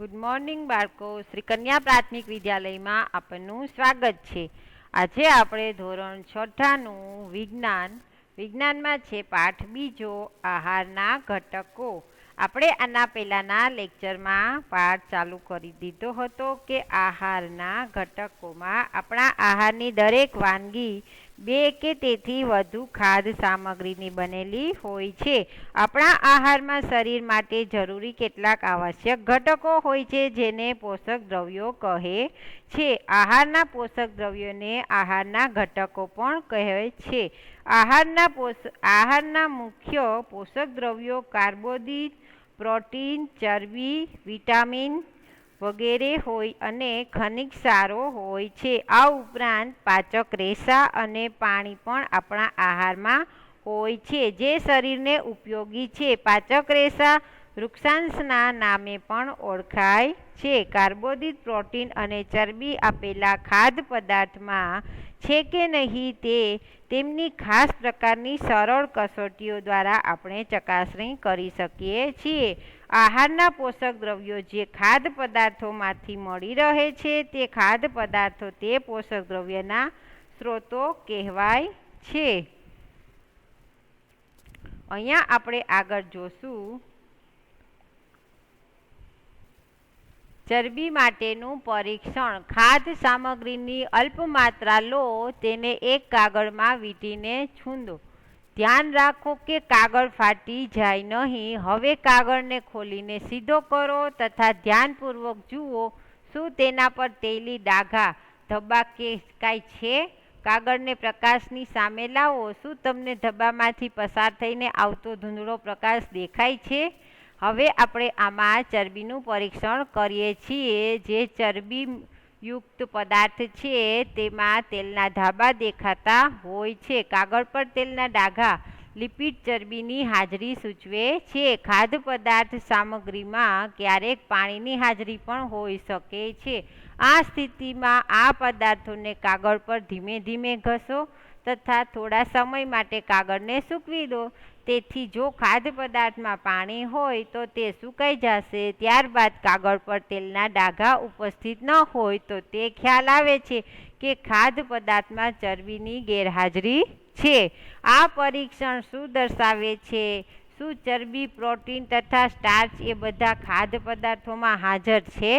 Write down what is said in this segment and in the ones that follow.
Good morning બાળકો, શ્રી કન્યા પ્રાથમિક વિદ્યાલયમાં આપનું સ્વાગત છે. આજે આપણે ધોરણ 6નું વિજ્ઞાનમાં છે પાઠ બીજો, આહારના ઘટકો. આપણે આના પહેલાંના લેક્ચરમાં પાઠ ચાલુ કરી દીધો હતો કે આહારના ઘટકોમાં આપણા આહારની દરેક વાનગી 2 કે તેથી વધુ ખાદ્ય સામગ્રીની બનેલી હોય છે. આપણા આહારમાં શરીર માટે જરૂરી કેટલાક આવશ્યક ઘટકો હોય છે જેને પોષક દ્રવ્યો કહે છે. આહારના પોષક દ્રવ્યોને આહારના ઘટકો પણ કહે છે. આહારના મુખ્ય પોષક દ્રવ્યો કાર્બોદિત, પ્રોટીન, ચરબી, વિટામિન વગેરે હોય અને ખનિજ ક્ષારો હોય છે. આ ઉપરાંત પાચક રેસા અને પાણી પણ આપણા આહારમાં હોય છે જે શરીરને ઉપયોગી છે. પાચક રેસા વૃક્ષાંશના નામે પણ ઓળખાય છે. કાર્બોદિત, પ્રોટીન અને ચરબી આપેલા ખાદ્ય પદાર્થમાં છે કે નહીં તે તેમની ખાસ પ્રકારની સરળ કસોટીઓ દ્વારા આપણે ચકાસણી કરી શકીએ છીએ. આહારના પોષક દ્રવ્યો જે ખાદ્ય પદાર્થોમાંથી મળી રહે છે તે ખાદ્ય પદાર્થો તે પોષક દ્રવ્યના સ્ત્રોતો કહેવાય છે. અહીંયા આપણે આગળ જોશું ચરબી માટેનું પરીક્ષણ. ખાદ્ય સામગ્રીની અલ્પ માત્રા લો, તેને એક કાગળમાં વીંટીને છૂંદો. ધ્યાન રાખો કે કાગળ ફાટી જાય નહીં. હવે કાગળને ખોલીને સીધો કરો તથા ધ્યાનપૂર્વક જુઓ શું તેના પર તેલી ડાઘા, ધબ્બા કે કાંઈ છે. કાગળને પ્રકાશની સામે લાવો. શું તમને ધબ્બામાંથી પસાર થઈને આવતો ધૂંધળો પ્રકાશ દેખાય છે? હવે આપણે આમાં ચરબીનું પરીક્ષણ કરીએ છીએ. જે ચરબીયુક્ત પદાર્થ છે તેમાં તેલના ધાબા દેખાતા હોય છે. કાગળ પર તેલના ડાઘા લિપિડ ચરબીની હાજરી સૂચવે છે. ખાદ્ય પદાર્થ સામગ્રીમાં ક્યારેક પાણીની હાજરી પણ હોઈ શકે છે. આ સ્થિતિમાં આ પદાર્થોને કાગળ પર ધીમે ધીમે ઘસો તથા થોડા સમય માટે કાગળને સૂકવી દો. તેથી જો ખાદ્ય પદાર્થમાં પાણી હોય તો તે સુકાઈ જશે. ત્યારબાદ કાગળ પર તેલના ડાઘા ઉપસ્થિત ન હોય તો તે ખ્યાલ આવે છે કે ખાદ્ય પદાર્થમાં ચરબીની ગેરહાજરી છે. આ પરીક્ષણ શું દર્શાવે છે? શું ચરબી, પ્રોટીન તથા સ્ટાર્ચ એ બધા ખાદ્ય પદાર્થોમાં હાજર છે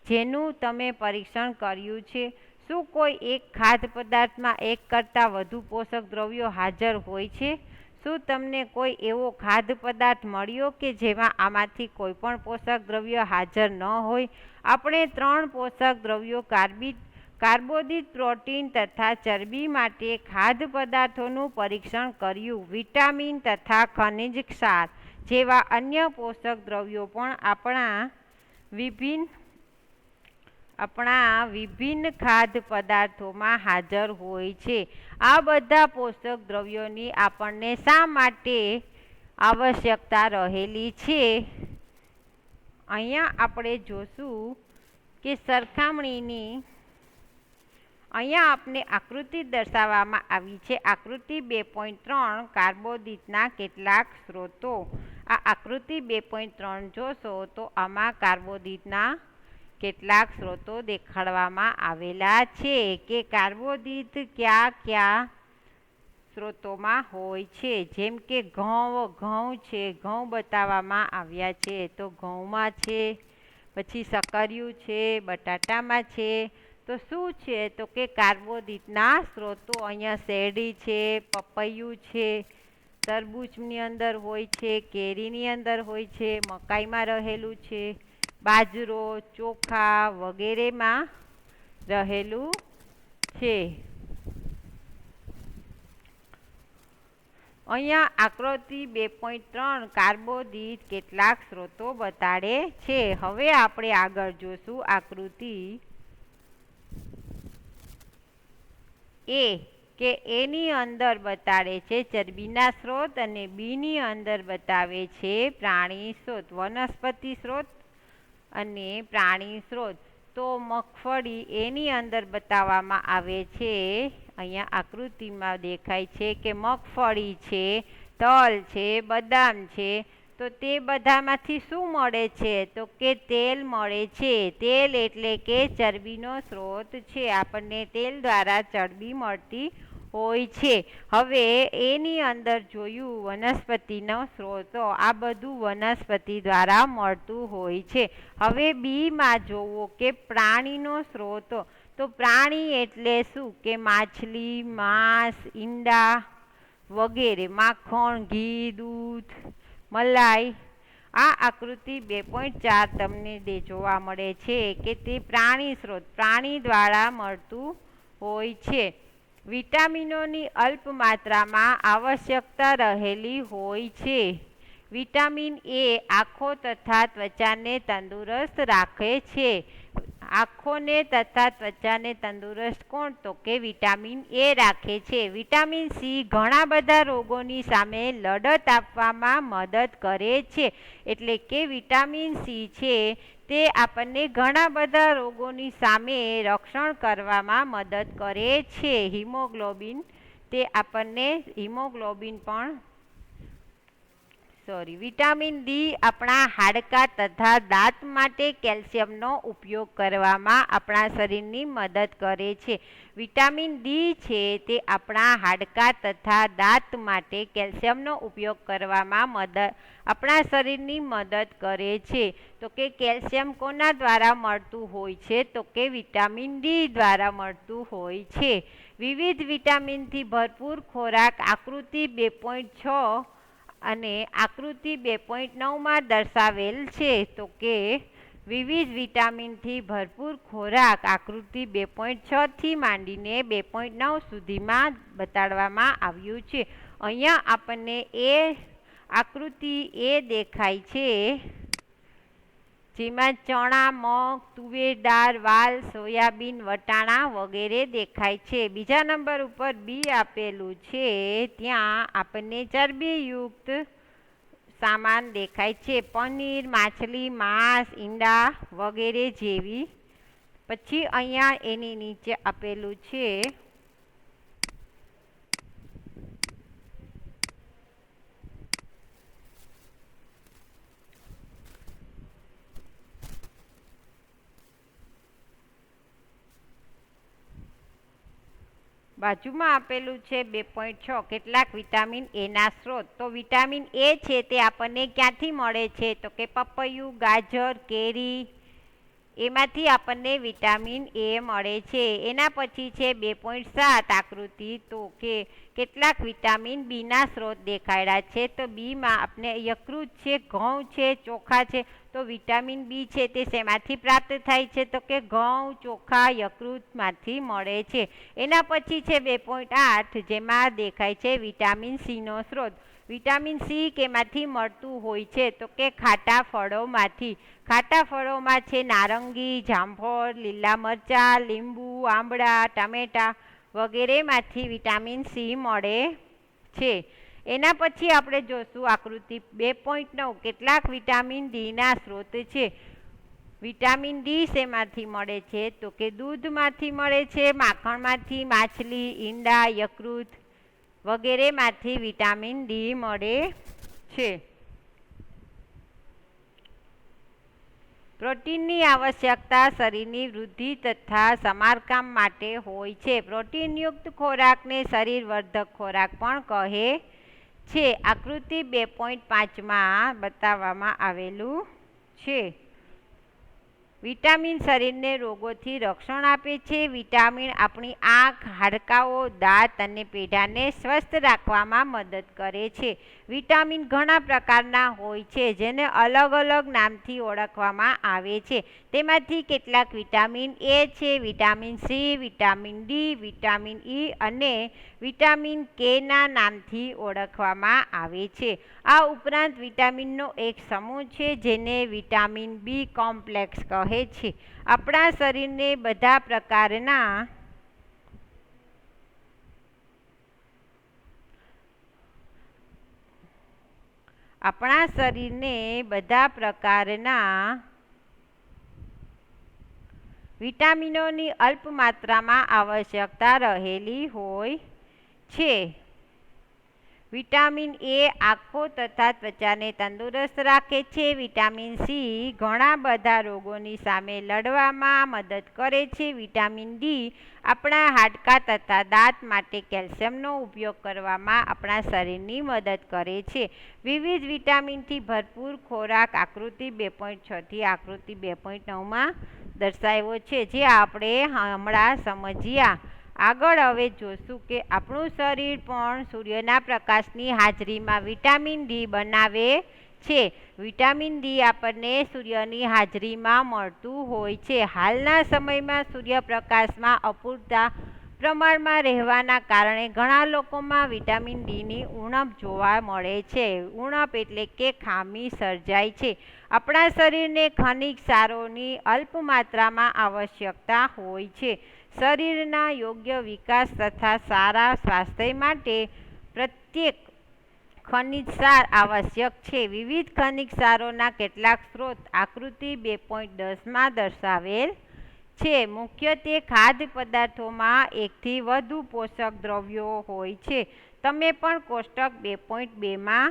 જેનું તમે પરીક્ષણ કર્યું છે? શું કોઈ એક ખાદ્ય પદાર્થમાં એક કરતાં વધુ પોષક દ્રવ્યો હાજર હોય છે? શું તમને કોઈ એવો ખાદ્ય પદાર્થ મળ્યો કે જેમાં આમાંથી કોઈ પણ પોષક દ્રવ્ય હાજર ન હોય? આપણે 3 પોષક દ્રવ્યો કાર્બોદિત, પ્રોટીન તથા ચરબી માટે ખાદ્ય પદાર્થોનું પરીક્ષણ કર્યું. વિટામિન તથા ખનિજ ક્ષાર જેવા અન્ય પોષક દ્રવ્યો પણ આપણા વિભિન્ન ખાદ્ય પદાર્થોમાં હાજર હોય છે. આ બધા પોષક દ્રવ્યોની આપણને શા માટે આવશ્યકતા રહેલી છે? અહીંયા આપણે જોશું કે સરખામણીની અહીંયા આપને આકૃતિ દર્શાવવામાં આવી છે. આકૃતિ 2.3 કાર્બોદિતના કેટલાક સ્ત્રોતો. આ આકૃતિ 2.3 જોશો તો આમાં કાર્બોદિતના કેટલાક સ્ત્રોતો દેખાડવામાં આવેલા છે કે કાર્બોદિત કયા સ્ત્રોતોમાં હોય છે. જેમ કે ઘઉં છે, ઘઉં બતાવવામાં આવ્યા છે. તો ઘઉંમાં છે, પછી સક્કરિયું છે, બટાટામાં છે. તો શું છે? તો કે કાર્બોદિતના સ્ત્રોતો અહીંયા શેરડી છે, પપૈયું છે, તરબૂચની અંદર હોય છે, કેરીની અંદર હોય છે, મકાઈમાં રહેલું છે, બાજરો, ચોખા વગેરેમાં રહેલું છે. અહીંયા આકૃતિ 2.3 કાર્બોદિત કેટલાક સ્ત્રોતો બતાડે છે. હવે આપણે આગળ જોશું આકૃતિ એ કે એની અંદર બતાડે છે ચરબીના સ્ત્રોત અને બીની અંદર બતાવે છે પ્રાણી સ્ત્રોત, વનસ્પતિ સ્ત્રોત અને પ્રાણી સ્ત્રોત. તો મગફળી એની અંદર બતાવવામાં આવે છે. અહીંયા આકૃતિમાં દેખાય છે કે મગફળી છે, તલ છે, બદામ છે, તો તે બધામાંથી શું મળે છે? તો કે તેલ મળે છે. તેલ એટલે કે ચરબીનો સ્ત્રોત છે. આપણને તેલ દ્વારા ચરબી મળતી હોય છે. હવે એની અંદર જોયું વનસ્પતિનો સ્ત્રોતો, આ બધું વનસ્પતિ દ્વારા મળતું હોય છે. હવે બીમાં જોવો કે પ્રાણીનો સ્ત્રોતો, તો પ્રાણી એટલે શું? કે માછલી, માંસ, ઈંડા વગેરે, માખણ, ઘી, દૂધ, મલાઈ. આ આકૃતિ 2.4 તમને જોવા મળે છે કે તે પ્રાણી સ્ત્રોત, પ્રાણી દ્વારા મળતું હોય છે. વિટામિનોની અલ્પ માત્રામાં આવશ્યકતા રહેલી હોય છે. વિટામિન એ આંખો તથા ત્વચાને તંદુરસ્ત રાખે છે. આંખોને તથા ત્વચાને તંદુરસ્ત કોણ? તો કે વિટામિન એ રાખે છે. વિટામિન સી ઘણા બધા રોગોની સામે લડત આપવામાં મદદ કરે છે. એટલે કે વિટામિન સી છે તે આપણને ઘણા બધા રોગોની સામે રક્ષણ કરવામાં મદદ કરે છે. હિમોગ્લોબિન, તે આપણને હિમોગ્લોબિન પણ વિટામિન ડી આપણા હાડકાં તથા દાંત માટે કેલ્શિયમનો ઉપયોગ કરવામાં આપણા શરીરની મદદ કરે છે. વિટામિન ડી છે તે આપણા હાડકાં તથા દાંત માટે કેલ્શિયમનો ઉપયોગ કરવામાં આપણા શરીરની મદદ કરે છે. તો કે કેલ્શિયમ કોના દ્વારા મળતું હોય છે? તો કે વિટામિન ડી દ્વારા મળતું હોય છે. વિવિધ વિટામિનથી ભરપૂર ખોરાક આકૃતિ 2.6 અને આકૃતિ 2.9માં દર્શાવેલ છે. તો કે વિવિધ વિટામિનથી ભરપૂર ખોરાક આકૃતિ 2.6 થી માંડીને 2.9 સુધીમાં બતાડવામાં આવ્યું છે. અહીંયા આપણને આકૃતિ એ દેખાય છે જેમાં ચણા, મગ, તુવેર દાળ, વાલ, સોયાબીન, વટાણા વગેરે દેખાય છે. બીજા નંબર ઉપર બી આપેલું છે, ત્યાં આપણને ચરબીયુક્ત સામાન દેખાય છે. પનીર, માછલી, માંસ, ઈંડા વગેરે જેવી. પછી અહીંયા એની નીચે આપેલું છે બાજુમાં આપેલું છે 2.6 કેટલાક વિટામિન એના સ્ત્રોત. તો વિટામિન એ છે તે આપણને ક્યાંથી મળે છે? તો કે પપૈયું, ગાજર, કેરી, એમાંથી આપણને વિટામિન એ મળે છે. એના પછી છે 2.7 આકૃતિ. તો કે કેટલાક વિટામિન બીના સ્ત્રોત દેખાડ્યા છે. તો બીમાં આપણે યકૃત છે, ઘઉં છે, ચોખા છે. તો વિટામિન બી છે તે શેમાંથી પ્રાપ્ત થાય છે? તો કે ઘઉં, ચોખા, યકૃતમાંથી મળે છે. એના પછી છે 2.8 જેમાં દેખાય છે વિટામિન સીનો સ્ત્રોત. વિટામિન સી કેમાંથી મળતું હોય છે? તો કે ખાટા ફળોમાંથી. ખાટા ફળોમાં છે નારંગી, જામફળ, લીલા મરચાં, લીંબુ, આંબળા, ટામેટા વગેરેમાંથી વિટામિન સી મળે છે. એના પછી આપણે જોશું આકૃતિ 2.9 કેટલાક વિટામિન ડીના સ્ત્રોત છે. વિટામિન ડી શેમાંથી મળે છે? તો કે દૂધમાંથી મળે છે, માખણમાંથી, માછલી, ઈંડા, યકૃત વગેરેમાંથી વિટામિન ડી મળે છે. પ્રોટીનની આવશ્યકતા શરીરની વૃદ્ધિ તથા સમારકામ માટે હોય છે. પ્રોટીનયુક્ત ખોરાકને શરીરવર્ધક ખોરાક પણ કહે છે. આકૃતિ 2.5માં બતાવવામાં આવેલું છે. વિટામિન શરીરને રોગોથી રક્ષણ આપે છે. વિટામિન આપણી આંખ, હાડકાઓ, દાંત અને પેઢાને સ્વસ્થ રાખવામાં મદદ કરે છે. વિટામિન ઘણા પ્રકારના હોય છે જેને અલગ અલગ નામથી ઓળખવામાં આવે છે. તેમાંથી કેટલાક વિટામિન એ છે, vitamin C, vitamin D, vitamin E અને વિટામિન કેના નામથી ઓળખવામાં આવે છે. આ ઉપરાંત વિટામિનનો એક સમૂહ છે જેને વિટામિન બી કોમ્પ્લેક્સ કહે છે. આપણા શરીરને બધા પ્રકારના વિટામિનોની અલ્પ માત્રામાં આવશ્યકતા રહેલી હોય છે. વિટામિન એ આંખો તથા ત્વચાને તંદુરસ્ત રાખે છે. વિટામિન સી ઘણા બધા રોગોની સામે લડવામાં મદદ કરે છે. વિટામિન ડી આપણા હાડકાં તથા દાંત માટે કેલ્શિયમનો ઉપયોગ કરવામાં આપણા શરીરની મદદ કરે છે. વિવિધ વિટામિનથી ભરપૂર ખોરાક આકૃતિ 2.6 આકૃતિ 2.9માં દર્શાવ્યો છે, જે આપણે હમણાં સમજ્યા. આગળ હવે જોશું કે આપણું શરીર પણ સૂર્યના પ્રકાશની હાજરીમાં વિટામિન ડી બનાવે છે. વિટામિન ડી આપણને સૂર્યની હાજરીમાં મળતું હોય છે. હાલના સમયમાં સૂર્યપ્રકાશમાં અપૂરતા પ્રમાણમાં રહેવાના કારણે ઘણા લોકોમાં વિટામિન ડીની ઉણપ જોવા મળે છે. ઉણપ એટલે કે ખામી સર્જાય છે. આપણા શરીરને ખનિજ ક્ષારોની અલ્પ માત્રામાં આવશ્યકતા હોય છે. શરીરના યોગ્ય વિકાસ તથા સારા સ્વાસ્થ્ય માટે પ્રત્યેક ખનિજ ક્ષાર આવશ્યક છે. વિવિધ ખનિજ ક્ષારોના કેટલાક સ્ત્રોત આકૃતિ 2.10માં દર્શાવેલ છે. મુખ્યત્વે ખાદ્ય પદાર્થોમાં એકથી વધુ પોષક દ્રવ્યો હોય છે. તમે પણ કોષ્ટક 2.2માં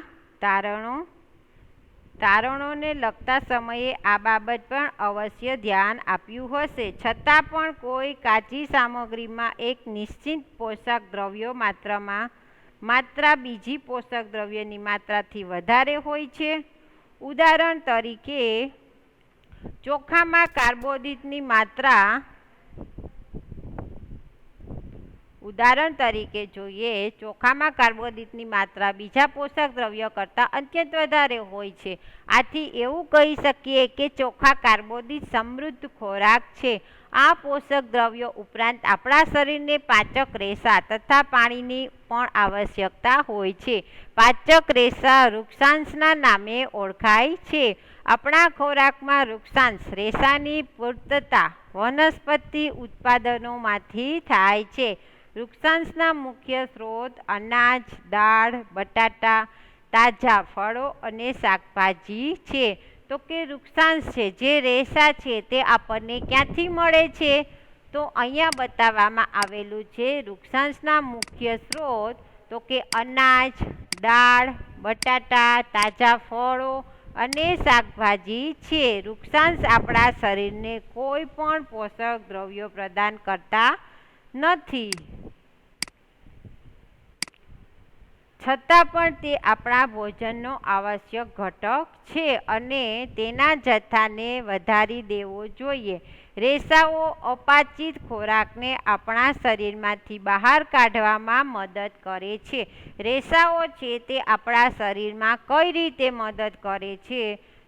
તારણોને લગતા સમયે આ બાબત પણ અવશ્ય ધ્યાન આપ્યું હશે. છતાં પણ કોઈ કાચી સામગ્રીમાં એક નિશ્ચિત પોષક દ્રવ્યો માત્રા બીજી પોષક દ્રવ્યની માત્રાથી વધારે હોય છે. ઉદાહરણ તરીકે ચોખામાં કાર્બોદિતની માત્રા બીજા પોષક દ્રવ્યો કરતાં અત્યંત વધારે હોય છે. આથી એવું કહી શકીએ કે ચોખા કાર્બોદિત સમૃદ્ધ ખોરાક છે. આ પોષક દ્રવ્યો ઉપરાંત આપણા શરીરને પાચક રેસા તથા પાણીની પણ આવશ્યકતા હોય છે. પાચક રેસા વૃક્ષાંશના નામે ઓળખાય છે. આપણા ખોરાકમાં વૃક્ષાંશ રેસાની પૂર્તતા વનસ્પતિ ઉત્પાદનોમાંથી થાય છે. વૃક્ષાંશના મુખ્ય સ્ત્રોત અનાજ, દાળ, બટાટા, તાજા ફળો અને શાકભાજી છે. તો કે વૃક્ષાંશ છે, જે રેસા છે તે આપણને ક્યાંથી મળે છે? તો અહીંયા બતાવવામાં આવેલું છે. વૃક્ષાંશના મુખ્ય સ્ત્રોત તો કે અનાજ, દાળ, બટાટા, તાજા ફળો અને શાકભાજી છે. વૃક્ષાંશ આપણા શરીરને કોઈ પણ પોષક દ્રવ્યો પ્રદાન કરતા નથી, છતાં પણ તે આપણા ભોજનનો આવશ્યક ઘટક છે અને તેના જથ્થાને વધારી દેવો જોઈએ. રેસાઓ અપાચિત ખોરાકને આપણા શરીરમાંથી બહાર કાઢવામાં મદદ કરે છે. રેસાઓ છે તે આપણા શરીરમાં કઈ રીતે મદદ કરે છે?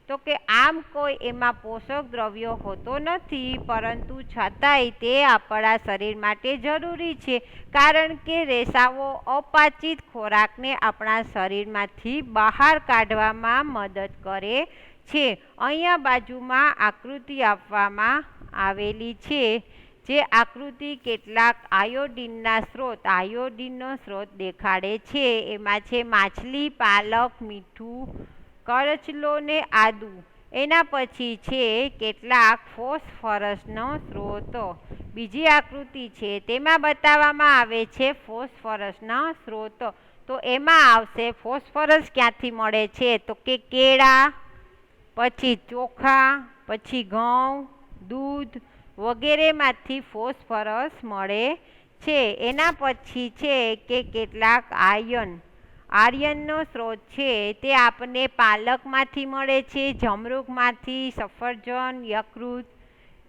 તો કે આમ કોઈ એમાં પોષક દ્રવ્યો હોતો નથી, પરંતુ છતાંય તે આપણા શરીર માટે જરૂરી છે, કારણ કે રેસાઓ અપાચિત ખોરાકને આપણા શરીરમાંથી બહાર કાઢવામાં મદદ કરે છે. અહીંયા બાજુમાં આકૃતિ આપવામાં આવેલી છે, જે આકૃતિ કેટલાક આયોડીનનો સ્ત્રોત દેખાડે છે. એમાં છે માછલી, પાલક, મીઠું, કરચલો ને આદુ. એના પછી છે કેટલાક ફોસ્ફરસનો સ્ત્રોત. બીજી આકૃતિ છે તેમાં બતાવવામાં આવે છે ફોસ્ફરસના સ્ત્રોત. તો એમાં આવશે ફોસ્ફરસ ક્યાંથી મળે છે? તો કે કેળા, પછી ચોખા, પછી ઘઉં, દૂધ વગેરેમાંથી ફોસ્ફરસ મળે છે. એના પછી છે કે કેટલાક આયર્નનો સ્ત્રોત છે તે આપણને પાલકમાંથી મળે છે, જમરૂખમાંથી, સફરજન, યકૃત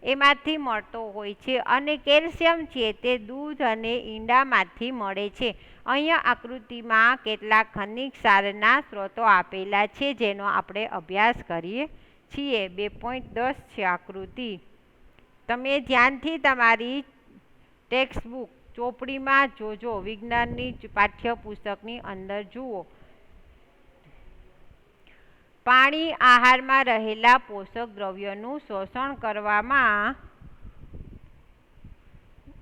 એમાંથી મળતો હોય છે. અને કેલ્શિયમ છે તે દૂધ અને ઈંડામાંથી મળે છે. અહીંયા આકૃતિમાં કેટલાક ખનિજ ક્ષારના સ્ત્રોતો આપેલા છે, જેનો આપણે અભ્યાસ કરીએ છીએ. 2.10 છે આકૃતિ. તમે ધ્યાનથી તમારી ટેક્સ્ટબુક ચોપડીમાં જોજો, વિજ્ઞાનની પાઠ્યપુસ્તકની અંદર જુઓ. પાણી આહારમાં રહેલા પોષક દ્રવ્યોનું શોષણ કરવામાં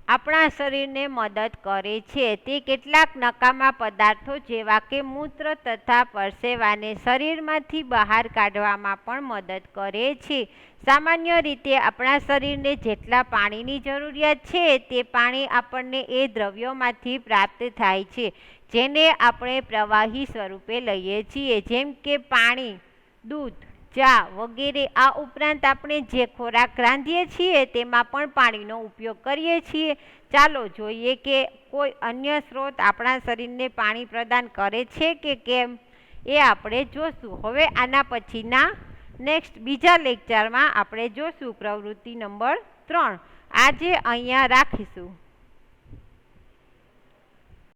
આપણા શરીરને મદદ કરે છે. તે કેટલાક નકામા પદાર્થો જેવા કે મૂત્ર તથા પરસેવાને શરીરમાંથી બહાર કાઢવામાં પણ મદદ કરે છે. સામાન્ય રીતે આપણા શરીરને જેટલા પાણીની જરૂરિયાત છે તે પાણી આપણને એ દ્રવ્યોમાંથી પ્રાપ્ત થાય છે જેને આપણે પ્રવાહી સ્વરૂપે લઈએ છીએ, જેમ કે પાણી, દૂધ, ચા વગેરે. આ ઉપરાંત આપણે જે ખોરાક રાંધીએ છીએ તેમાં પણ પાણીનો ઉપયોગ કરીએ છીએ. ચાલો જોઈએ કે કોઈ અન્ય સ્ત્રોત આપણા શરીરને પાણી પ્રદાન કરે છે કે કેમ, એ આપણે જોશું. હવે આના પછીના બીજા લેક્ચરમાં આપણે જોશું પ્રવૃત્તિ નંબર 3. આજે અહીંયા રાખીશું.